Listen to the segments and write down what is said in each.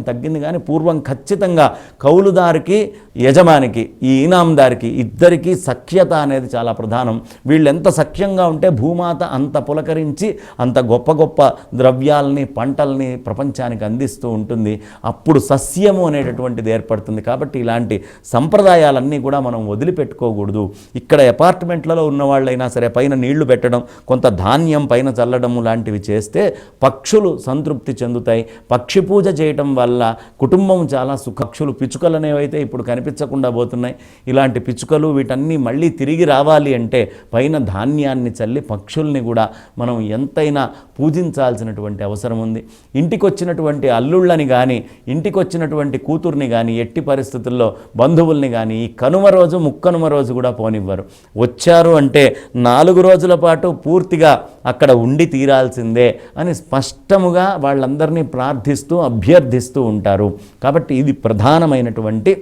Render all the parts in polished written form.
తగ్గింది కానీ పూర్వం ఖచ్చితంగా కౌలుదారికి యజమానికి ఈ ఇనాందారికి ఇద్దరికీ సఖ్యత అనేది చాలా ప్రధానం. వీళ్ళు ఎంత సఖ్యంగా ఉంటే భూమాత అంత పులకరించి అంత గొప్ప గొప్ప ద్రవ్యాలని పంటల్ని ప్రపంచానికి అందిస్తూ ఉంటుంది. అప్పుడు సస్యము అనేటటువంటిది ఏర్పడుతుంది. కాబట్టి ఇలాంటి సంప్రదాయాలన్నీ కూడా మనం వదిలిపెట్టుకోకూడదు. ఇక్కడ అపార్ట్మెంట్లలో ఉన్న వాళ్ళైనా సరే పైన నీళ్లు పెట్టడం, కొంత ధాన్యం పైన చల్లడం లాంటివి చేస్తే పక్షులు సంతృప్తి చెందుతాయి. పక్షి పూజ చేయటం వల్ల కుటుంబం చాలా పక్షులు పిచ్చుకలు అనేవైతే ఇప్పుడు కనిపించకుండా పోతున్నాయి. ఇలాంటి పిచ్చుకలు వీటన్నీ మళ్ళీ తిరిగి రావాలి అంటే పైన ధాన్యాన్ని చల్లి పక్షుల్ని కూడా మనం ఎంతైనా పూజించాల్సినటువంటి అవసరం ఉంది. ఇంటికి వచ్చినటువంటి అల్లుళ్ళని కానీ ఇంటికి వచ్చినటువంటి కూతుర్ని కానీ ఎట్టి పరిస్థితుల్లో బంధువుల్ని కానీ ఈ కనుమ రోజు ముక్కనుమ రోజు కూడా పోనివ్వరు. వచ్చారు అంటే 4 రోజుల పాటు పూర్తిగా అక్కడ ఉండి తీరాల్సిందే అని స్పష్టముగా వాళ్ళందరినీ ప్రార్థిస్తూ అభ్యర్థిస్తూ ఉంటారు. కాబట్టి ఇది ప్రధానమైనటువంటి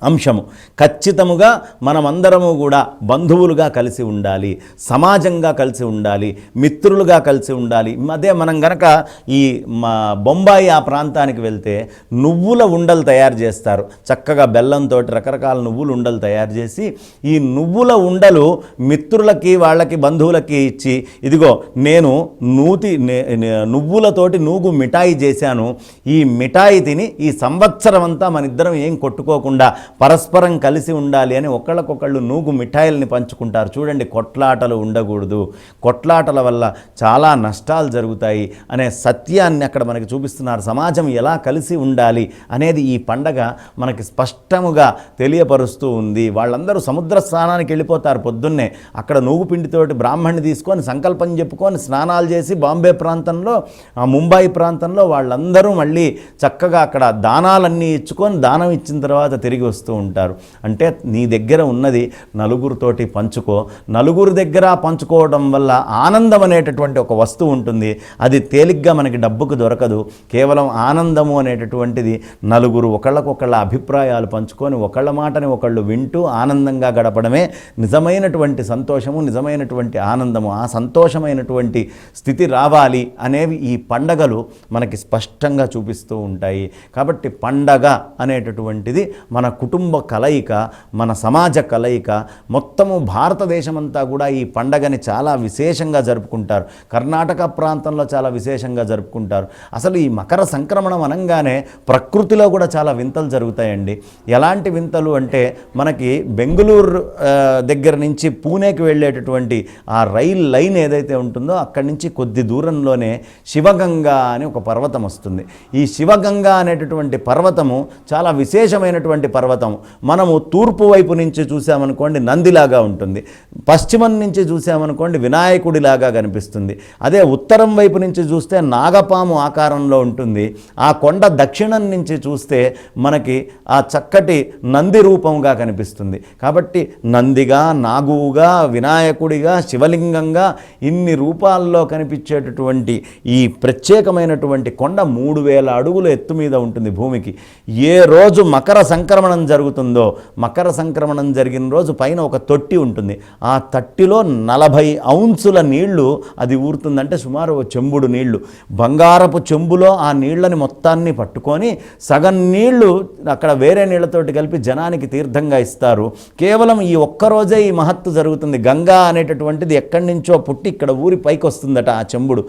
అంశము. ఖచ్చితముగా మనమందరము కూడా బంధువులుగా కలిసి ఉండాలి, సమాజంగా కలిసి ఉండాలి, మిత్రులుగా కలిసి ఉండాలి. అదే మనం గనక ఈ బొంబాయి ఆ ప్రాంతానికి వెళ్తే నువ్వుల ఉండలు తయారు చేస్తారు. చక్కగా బెల్లంతో రకరకాల నువ్వుల ఉండలు తయారు చేసి ఈ నువ్వుల ఉండలు మిత్రులకి వాళ్ళకి బంధువులకి ఇచ్చి, ఇదిగో నేను నువ్వులతోటి నూగు మిఠాయి చేశాను, ఈ మిఠాయి తిని ఈ సంవత్సరం అంతా మన ఇద్దరం ఏం కొట్టుకోకుండా పరస్పరం కలిసి ఉండాలి అని ఒకళ్ళకొకళ్ళు నూగు మిఠాయిల్ని పంచుకుంటారు. చూడండి, కొట్లాటలు ఉండకూడదు, కొట్లాటల వల్ల చాలా నష్టాలు జరుగుతాయి అనే సత్యాన్ని అక్కడ మనకి చూపిస్తున్నారు. సమాజం ఎలా కలిసి ఉండాలి అనేది ఈ పండగ మనకి స్పష్టముగా తెలియపరుస్తూ ఉంది. వాళ్ళందరూ సముద్ర స్నానానికి వెళ్ళిపోతారు పొద్దున్నే. అక్కడ నూగు పిండితోటి బ్రాహ్మణ్ణి తీసుకొని సంకల్పం చెప్పుకొని స్నానాలు చేసి బాంబే ప్రాంతంలో ముంబాయి ప్రాంతంలో వాళ్ళందరూ మళ్ళీ చక్కగా అక్కడ దానాలన్నీ ఇచ్చుకొని దానం ఇచ్చిన తర్వాత తిరిగి వస్తూ ఉంటారు. అంటే నీ దగ్గర ఉన్నది నలుగురితోటి పంచుకో. నలుగురు దగ్గర పంచుకోవడం వల్ల ఆనందం అనేటటువంటి ఒక వస్తువు ఉంటుంది. అది తేలిగ్గా మనకి డబ్బుకు దొరకదు. కేవలం ఆనందము అనేటటువంటిది నలుగురు ఒకళ్ళకొకళ్ళ అభిప్రాయాలు పంచుకొని ఒకళ్ళ మాటని ఒకళ్ళు వింటూ ఆనందంగా గడపడమే నిజమైనటువంటి సంతోషము, నిజమైనటువంటి ఆనందము. ఆ సంతోషమైనటువంటి స్థితి రావాలి అనేవి ఈ పండగలు మనకి స్పష్టంగా చూపిస్తూ ఉంటాయి. కాబట్టి పండగ అనేటటువంటిది మన కుటుంబ కలయిక, మన సమాజ కలయిక. మొత్తము భారతదేశమంతా కూడా ఈ పండగని చాలా విశేషంగా జరుపుకుంటారు. కర్ణాటక ప్రాంతంలో చాలా విశేషంగా జరుపుకుంటారు. అసలు ఈ మకర సంక్రమణం అనగానే ప్రకృతిలో కూడా చాలా వింతలు జరుగుతాయండి. ఎలాంటి వింతలు అంటే మనకి బెంగళూరు దగ్గర నుంచి పూణేకి వెళ్ళేటటువంటి ఆ రైల్ లైన్ ఏదైతే ఉంటుందో అక్కడి నుంచి కొద్ది దూరంలోనే శివగంగా అని ఒక పర్వతం వస్తుంది. ఈ శివగంగా అనేటటువంటి పర్వతము చాలా విశేషమైనటువంటి పర్వతం. మనము తూర్పు వైపు నుంచి చూసామనుకోండి నందిలాగా ఉంటుంది, పశ్చిమం నుంచి చూసామనుకోండి వినాయకుడిలాగా కనిపిస్తుంది. అదే ఉత్తరం వైపు నుంచి చూస్తే నాగపాము ఆకారంలో ఉంటుంది. ఆ కొండ దక్షిణం నుంచి చూస్తే మనకి ఆ చక్కటి నంది రూపంగా కనిపిస్తుంది. కాబట్టి నందిగా, నాగువుగా, వినాయకుడిగా, శివలింగంగా ఇన్ని రూపాల్లో కనిపించేటటువంటి ఈ ప్రత్యేకమైనటువంటి కొండ 3000 అడుగుల ఎత్తు మీద ఉంటుంది భూమికి. ఏ రోజు మకర సంక్రమణం జరుగుతుందో, మకర సంక్రమణం జరిగిన రోజు పైన ఒక తొట్టి ఉంటుంది. ఆ తట్టిలో 40 ఔన్సుల నీళ్లు అది ఊరుతుందంటే సుమారు చెంబుడు నీళ్లు. బంగారపు చెంబులో ఆ నీళ్లని మొత్తాన్ని పట్టుకొని సగం నీళ్లు అక్కడ వేరే నీళ్లతోటి కలిపి జనానికి తీర్థంగా ఇస్తారు. కేవలం ఈ ఒక్కరోజే ఈ మహత్తు జరుగుతుంది. గంగా అనేటటువంటిది ఎక్కడి నుంచో పుట్టి ఇక్కడ ఊరి పైకి వస్తుందట ఆ చెంబుడు.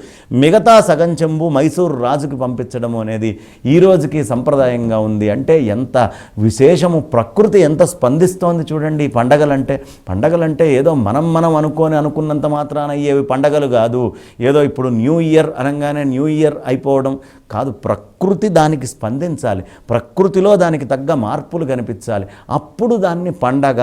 మిగతా సగం చెంబు మైసూరు రాజుకి పంపించడం అనేది ఈ రోజుకి సంప్రదాయంగా ఉంది. అంటే ఎంత విశేషము, ప్రకృతి ఎంత స్పందిస్తోంది చూడండి ఈ పండగలంటే. పండగలంటే ఏదో మనం అనుకున్నంత మాత్రాన అయ్యేవి పండగలు కాదు. ఏదో ఇప్పుడు న్యూ ఇయర్ అనగానే న్యూ ఇయర్ అయిపోవడం కాదు. ప్రకృతి దానికి స్పందించాలి, ప్రకృతిలో దానికి తగ్గ మార్పులు కనిపించాలి. అప్పుడు దాన్ని పండగ